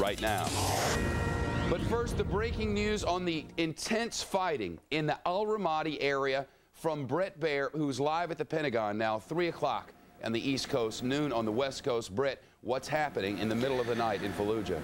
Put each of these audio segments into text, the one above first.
right now. But first, the breaking news on the intense fighting in the Al Ramadi area from Bret Baier, who's live at the Pentagon now, 3 o'clock on the East Coast, noon on the West Coast. Bret, what's happening in the middle of the night in Fallujah?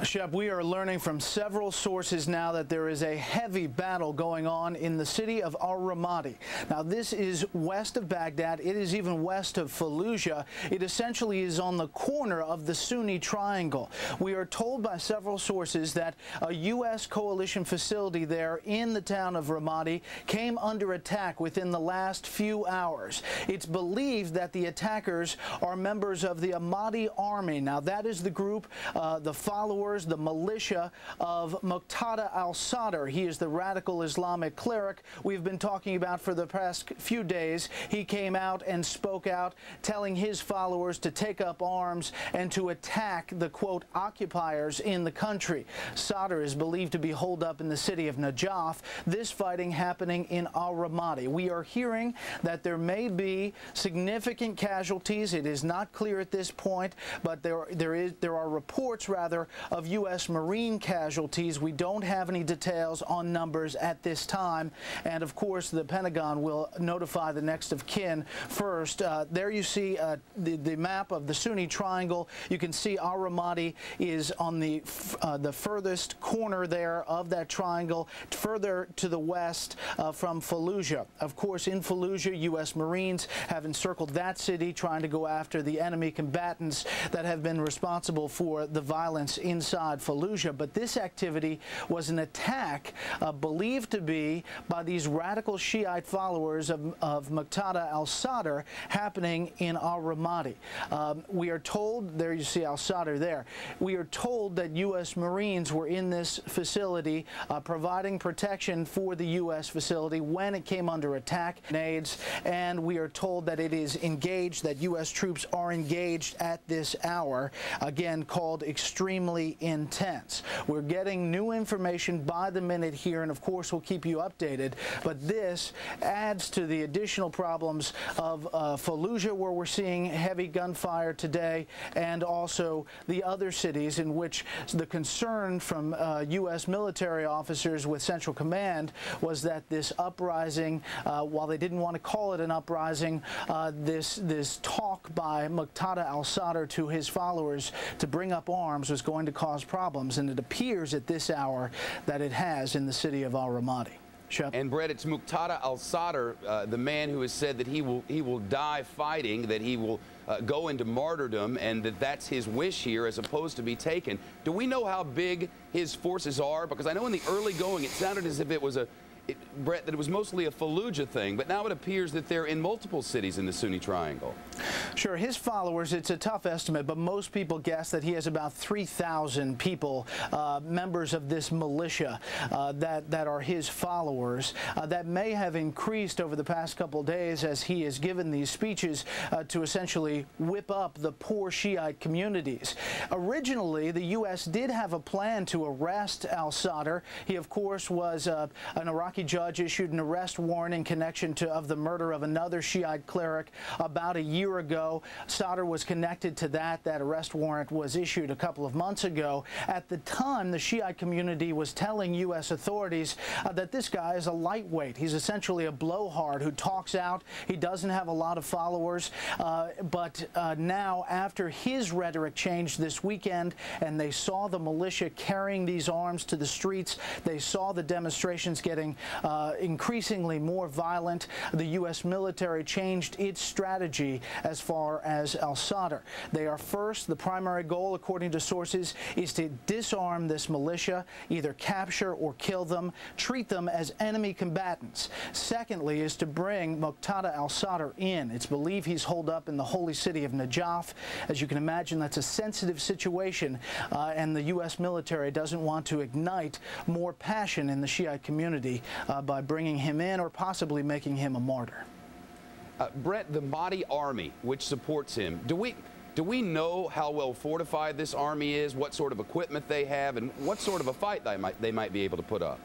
Shep, we are learning from several sources now that there is a heavy battle going on in the city of Al Ramadi. Now, this is west of Baghdad. It is even west of Fallujah. It essentially is on the corner of the Sunni Triangle. We are told by several sources that a U.S. coalition facility there in the town of Ramadi came under attack within the last few hours. It's believed that the attackers are members of the Ahmadi army. Now, that is the group, the followers, the militia of Muqtada al-Sadr. He is the radical Islamic cleric we've been talking about for the past few days. He came out and spoke out, telling his followers to take up arms and to attack the, quote, occupiers in the country. Sadr is believed to be holed up in the city of Najaf. This fighting happening in Al Ramadi. We are hearing that there may be significant casualties. It is not clear at this point, but there are reports, rather, of U.S. Marine casualties. We don't have any details on numbers at this time, and of course the Pentagon will notify the next of kin first. There you see the map of the Sunni Triangle. You can see Al Ramadi is on the furthest corner there of that triangle, further to the west from Fallujah. Of course, in Fallujah, U.S. Marines have encircled that city, trying to go after the enemy combatants that have been responsible for the violence inside Fallujah. But this activity was an attack believed to be by these radical Shiite followers of Muqtada al-Sadr happening in Al Ramadi. We are told, there you see al-Sadr there, we are told that U.S. Marines were in this facility providing protection for the U.S. facility when it came under attack. And we are told that it is engaged, that U.S. troops are engaged at this hour, again called extremely intense. We're getting new information by the minute here, and of course we'll keep you updated, but this adds to the additional problems of Fallujah, where we're seeing heavy gunfire today, and also the other cities in which the concern from U.S. military officers with Central Command was that this uprising, while they didn't want to call it an uprising, this talk by Muqtada al-Sadr to his followers to bring up arms was going to cause problems, and it appears at this hour that it has in the city of Al Ramadi. Shep. And Bret, it's Muqtada al-Sadr, the man who has said that he will die fighting, that he will go into martyrdom, and that's his wish here as opposed to be taken. Do we know how big his forces are? Because I know in the early going it sounded as if it was Bret, that it was mostly a Fallujah thing, but now it appears that they're in multiple cities in the Sunni Triangle. Sure, his followers, it's a tough estimate, but most people guess that he has about 3,000 people, members of this militia that are his followers. That may have increased over the past couple of days as he has given these speeches to essentially whip up the poor Shiite communities. Originally, the U.S. did have a plan to arrest al-Sadr. He, of course, was an Iraqi judge issued an arrest warrant in connection of the murder of another Shiite cleric about a year ago. Sadr was connected to that. That arrest warrant was issued a couple of months ago. At the time, the Shiite community was telling U.S. authorities that this guy is a lightweight. He's essentially a blowhard who talks out. He doesn't have a lot of followers. But now, after his rhetoric changed this weekend and they saw the militia carrying these arms to the streets, they saw the demonstrations getting increasingly more violent, the U.S. military changed its strategy as far as al-Sadr. They are first, the primary goal, according to sources, is to disarm this militia, either capture or kill them, treat them as enemy combatants. Secondly is to bring Muqtada al-Sadr in. It's believed he's holed up in the holy city of Najaf. As you can imagine, that's a sensitive situation, and the U.S. military doesn't want to ignite more passion in the Shiite community by bringing him in or possibly making him a martyr. Bret, the Mahdi army, which supports him, do we know how well fortified this army is, what sort of equipment they have, and what sort of a fight they might be able to put up?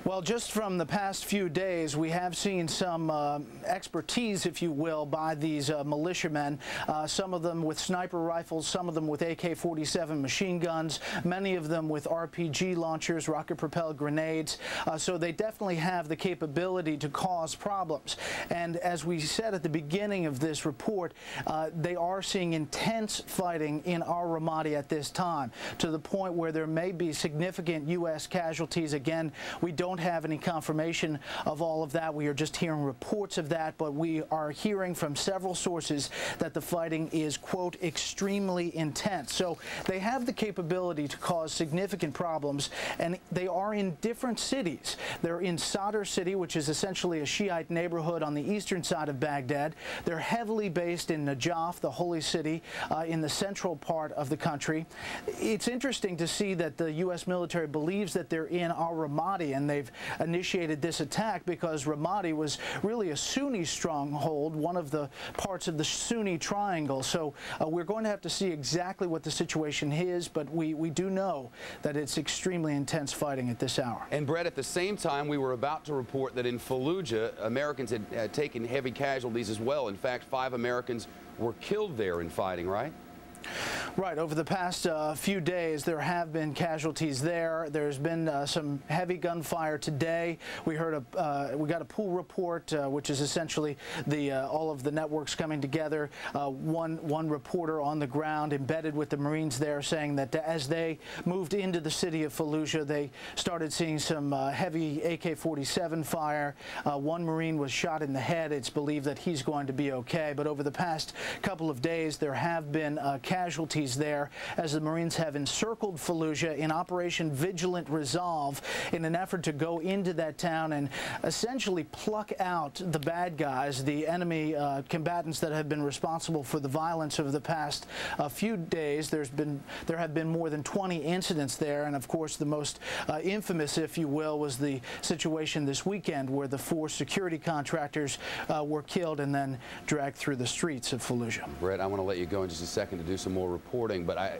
Well, just from the past few days, we have seen some expertise, if you will, by these militiamen, some of them with sniper rifles, some of them with AK-47 machine guns, many of them with RPG launchers, rocket-propelled grenades. So they definitely have the capability to cause problems. And as we said at the beginning of this report, they are seeing intense fighting in al-Ramadi at this time, to the point where there may be significant U.S. casualties. Again, we don't have any confirmation of all of that. We are just hearing reports of that, but we are hearing from several sources that the fighting is, quote, extremely intense. So they have the capability to cause significant problems, and they are in different cities. They're in Sadr City, which is essentially a Shiite neighborhood on the eastern side of Baghdad. They're heavily based in Najaf, the holy city, in the central part of the country. It's interesting to see that the U.S. military believes that they're in al-Ramadi, and they've initiated this attack because Ramadi was really a Sunni stronghold, one of the parts of the Sunni triangle. So we're going to have to see exactly what the situation is, but we do know that it's extremely intense fighting at this hour. And Bret, at the same time, we were about to report that in Fallujah, Americans had taken heavy casualties as well. In fact, 5 Americans were killed there in fighting, right? Right. Over the past few days, there have been casualties there. There's been some heavy gunfire today. We heard we got a pool report, which is essentially all of the networks coming together. One reporter on the ground, embedded with the Marines there, saying that as they moved into the city of Fallujah, they started seeing some heavy AK-47 fire. One Marine was shot in the head. It's believed that he's going to be okay. But over the past couple of days, there have been casualties there as the Marines have encircled Fallujah in Operation Vigilant Resolve in an effort to go into that town and essentially pluck out the bad guys, the enemy combatants that have been responsible for the violence over the past few days. There have been more than 20 incidents there, and of course the most infamous, if you will, was the situation this weekend where the 4 security contractors were killed and then dragged through the streets of Fallujah. Brett, I want to let you go in just a second to do some more reporting, but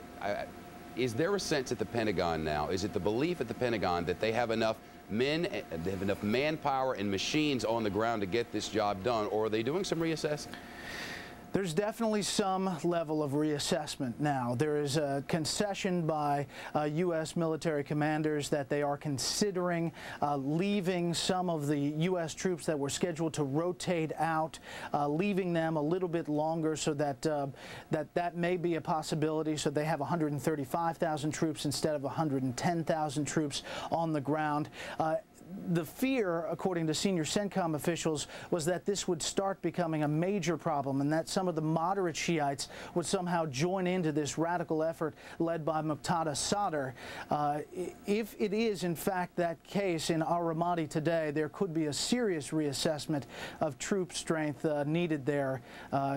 is there a sense at the Pentagon now, is it the belief at the Pentagon that they have enough men, they have enough manpower and machines on the ground to get this job done, or are they doing some reassessing? There's definitely some level of reassessment now. There is a concession by U.S. military commanders that they are considering leaving some of the U.S. troops that were scheduled to rotate out, leaving them a little bit longer so that that may be a possibility. So they have 135,000 troops instead of 110,000 troops on the ground. The fear, according to senior CENTCOM officials, was that this would start becoming a major problem and that some of the moderate Shiites would somehow join into this radical effort led by Muqtada Sadr. If it is, in fact, that case in al-Ramadi today, there could be a serious reassessment of troop strength needed there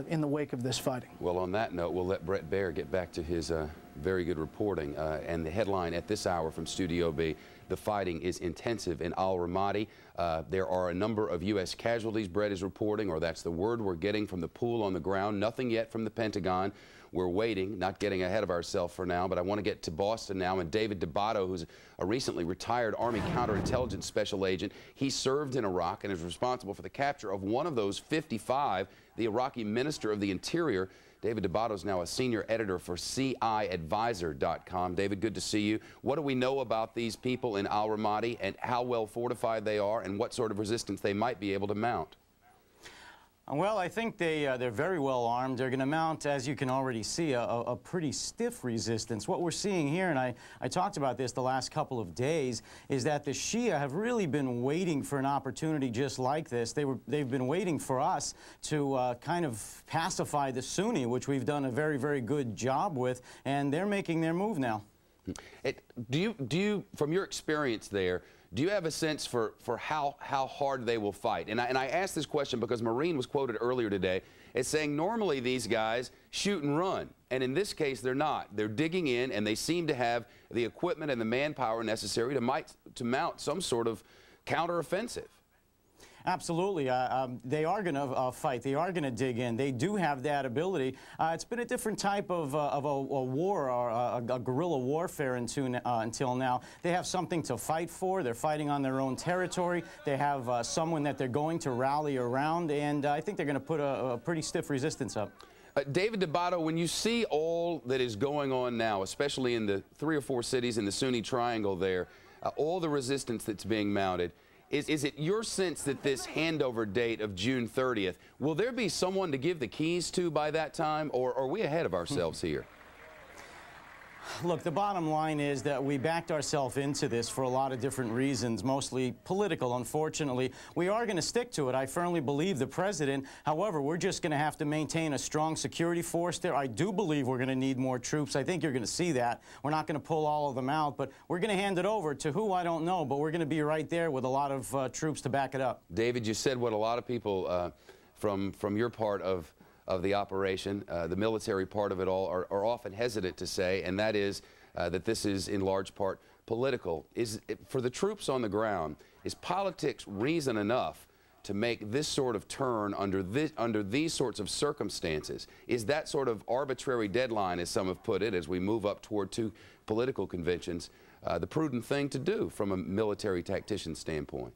in the wake of this fighting. Well, on that note, we'll let Bret Baier get back to his very good reporting. And the headline at this hour from Studio B, the fighting is intensive in al-Ramadi. There are a number of U.S. casualties, Bret is reporting, or that's the word we're getting from the pool on the ground. Nothing yet from the Pentagon. We're waiting, not getting ahead of ourselves for now, but I want to get to Boston now. And David Debato, who's a recently retired Army counterintelligence special agent, he served in Iraq and is responsible for the capture of one of those 55, the Iraqi Minister of the Interior. David Debato is now a senior editor for CIAdvisor.com. David, good to see you. What do we know about these people in al-Ramadi and how well fortified they are and what sort of resistance they might be able to mount? Well, I think they're very well armed. They're going to mount, as you can already see, a pretty stiff resistance. What we're seeing here, and I talked about this the last couple of days, is that the Shia have really been waiting for an opportunity just like this. They've been waiting for us to kind of pacify the Sunni, which we've done a very, very good job with, and they're making their move now. Do you, from your experience there, do you have a sense for how hard they will fight? And I asked this question because Marine was quoted earlier today as saying normally these guys shoot and run. And in this case, they're not. They're digging in, and they seem to have the equipment and the manpower necessary to mount some sort of counteroffensive. Absolutely. They are going to fight. They are going to dig in. They do have that ability. It's been a different type of a war, or a guerrilla warfare until now. They have something to fight for. They're fighting on their own territory. They have someone that they're going to rally around, and I think they're going to put a pretty stiff resistance up. David Debato, when you see all that is going on now, especially in the 3 or 4 cities in the Sunni Triangle there, all the resistance that's being mounted, is it your sense that this handover date of June 30th, will there be someone to give the keys to by that time, or are we ahead of ourselves here? Look, the bottom line is that we backed ourselves into this for a lot of different reasons, mostly political, unfortunately. We are going to stick to it. I firmly believe the president. However, we're just going to have to maintain a strong security force there. I do believe we're going to need more troops. I think you're going to see that. We're not going to pull all of them out, but we're going to hand it over to who, I don't know, but we're going to be right there with a lot of troops to back it up. David, you said what a lot of people from your part of the operation, the military part of it all, are often hesitant to say, and that is that this is in large part political. For the troops on the ground, is politics reason enough to make this sort of turn under these sorts of circumstances? Is that sort of arbitrary deadline, as some have put it, as we move up toward 2 political conventions, the prudent thing to do from a military tactician standpoint?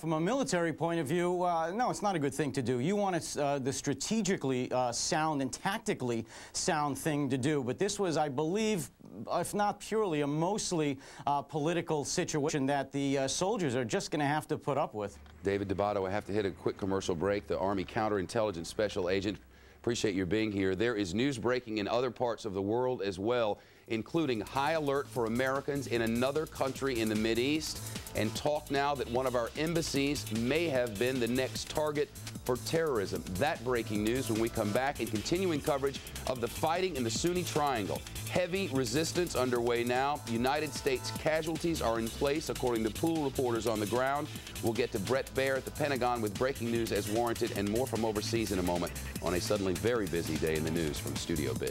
From a military point of view, no, it's not a good thing to do. You want the strategically sound and tactically sound thing to do. But this was, I believe, if not purely, a mostly political situation that the soldiers are just going to have to put up with. David Debato, I have to hit a quick commercial break. The Army Counterintelligence Special Agent, appreciate your being here. There is news breaking in other parts of the world as well, including high alert for Americans in another country in the Mideast, and talk now that one of our embassies may have been the next target for terrorism. That breaking news when we come back, and continuing coverage of the fighting in the Sunni Triangle. Heavy resistance underway now. United States casualties are in place, according to pool reporters on the ground. We'll get to Bret Baier at the Pentagon with breaking news as warranted, and more from overseas in a moment on a suddenly very busy day in the news from Studio B.